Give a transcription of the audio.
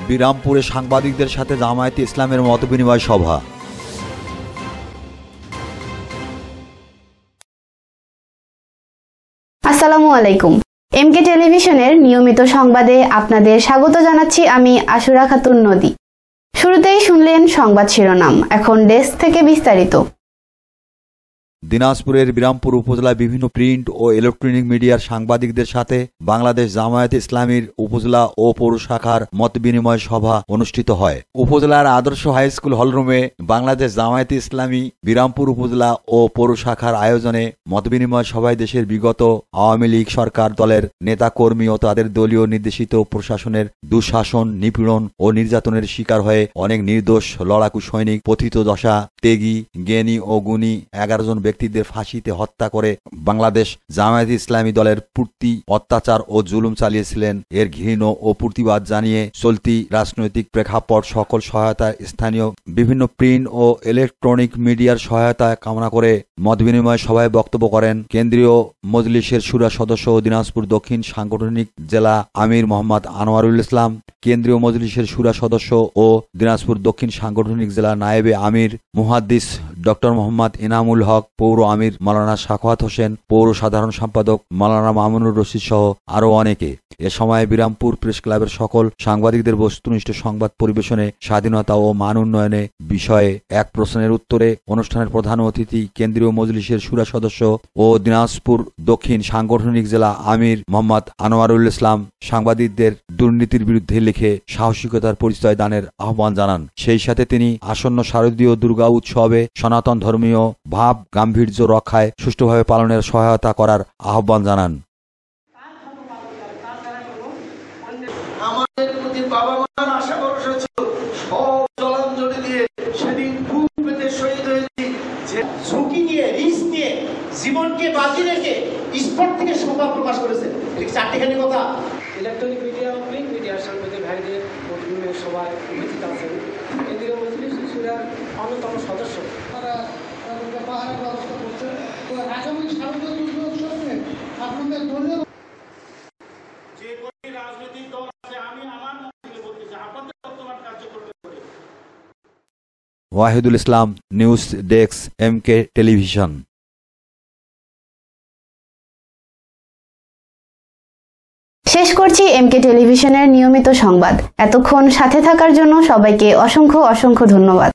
বিরামপুরে সাংবাদিকদের সাথে জামায়াতে ইসলামের মতবিনিময় সভা। আসসালামু আলাইকুম। এমকে টেলিভিশনের নিয়মিত সংবাদে আপনাদের স্বাগত জানাচ্ছি আমি আশুরা খাতুন নদী। শুরুতেই শুনলেন সংবাদ শিরোনাম, এখন ডেস্ক থেকে বিস্তারিত। দিনাজপুরের বিরামপুর উপজেলায় বিভিন্ন প্রিন্ট ও ইলেকট্রনিক মিডিয়ার সাংবাদিকদের সাথে বাংলাদেশ জামায়াতে ইসলামীর উপজেলা ও পৌর শাখার মতবিনিময় সভা অনুষ্ঠিত হয়। উপজেলার আদর্শ হাই স্কুল হলরুমে বাংলাদেশ জামায়াতে ইসলামী বিরামপুর উপজেলা ও পৌর শাখার আয়োজনে মতবিনিময় সভায় দেশের বিগত আওয়ামী লীগ সরকার দলের নেতাকর্মী ও তাদের দলীয় নির্দেশিত প্রশাসনের দুঃশাসন, নিপীড়ন ও নির্যাতনের শিকার হয়ে অনেক নির্দোষ লড়াকু সৈনিক, পতিতদশা, তেগী, জ্ঞানী ও গুণী 11 জন ব্যক্তিদের ফাঁসিতে হত্যা করে বাংলাদেশ জামায়াতে ইসলামী দলের পূর্তি অত্যাচার ও জুলুম চালিয়েছিলেন। এর ঘৃণ ও প্রতিবাদ জানিয়ে চলতি রাজনৈতিক প্রেক্ষাপট সকল সহায়তা, স্থানীয় বিভিন্ন প্রিন্ট ও ইলেকট্রনিক মিডিয়ার সহায়তা কামনা করে মতবিনিময় সভায় বক্তব্য করেন কেন্দ্রীয় মজলিসের শুরা সদস্য ও দিনাজপুর দক্ষিণ সাংগঠনিক জেলা আমির মোহাম্মদ আনোয়ারুল ইসলাম, কেন্দ্রীয় মজলিসের শুরা সদস্য ও দিনাজপুর দক্ষিণ সাংগঠনিক জেলা নায়েবে আমির মুহাদ্দিস ডক্টর মোহাম্মদ ইনামুল হক, পৌর আমির মাওলানা সাখাওয়াত হোসেন, পৌর সাধারণ সম্পাদক মাওলানা মামুনুর রশিদ সহ আরও অনেকে। এ সময় বিরামপুর প্রেস ক্লাবের সকল সাংবাদিকদের বস্তুনিষ্ঠ সংবাদ পরিবেশনে, স্বাধীনতা ও মান উন্নয়নে বিষয়ে এক প্রশ্নের উত্তরে অনুষ্ঠানের প্রধান অতিথি কেন্দ্রীয় মজলিসের শুরা সদস্য ও দিনাজপুর দক্ষিণ সাংগঠনিক জেলা আমির মোহাম্মদ আনোয়ারুল ইসলাম সাংবাদিকদের দুর্নীতির বিরুদ্ধে লিখে সাহসিকতার পরিচয় দানের আহ্বান জানান। সেই সাথে তিনি আসন্ন শারদীয় দুর্গা উৎসবে সনাতন ধর্মীয় ভাব গাম্ভীর্য রক্ষায় সুষ্ঠুভাবে পালনের সহায়তা করার আহ্বান জানান। আমাদের প্রতি বাবা মার আশা ভরসা ছিল, সব জলাঞ্জলি দিয়ে সেদিন বুক পেতে শহীদ হয়েছি। যে ঝুঁকি নিয়ে, রিস্ক নিয়ে, জীবনকে বাজি রেখে স্পট থেকে সংবাদ প্রকাশ করেছে। এটা চারটিখানি কথা। ইলেকট্রনিক মিডিয়া ও প্রিন্ট মিডিয়ার সাংবাদিক ভাইদের মতবিনিময় সভায় উপস্থিত আছেন কেন্দ্রীয় মজলিস সুরার অন্যতম সদস্য। তারা পাহাড়ের ব্যবস্থা করছেন। তো আগামী শারদীয় দুর্গা উৎসবে আপনাদের দলীয় যে কোনো রাজনৈতিক দল আছে, আমি আমার থেকে বলতেছি আপনাদের বর্তমান কার্যক্রম করে। ওয়াহিদুল ইসলাম, নিউজ ডেস্ক, এমকে টেলিভিশন। শেষ করছি এমকে টেলিভিশনের নিয়মিত সংবাদ। এতক্ষণ সাথে থাকার জন্য সবাইকে অসংখ্য ধন্যবাদ।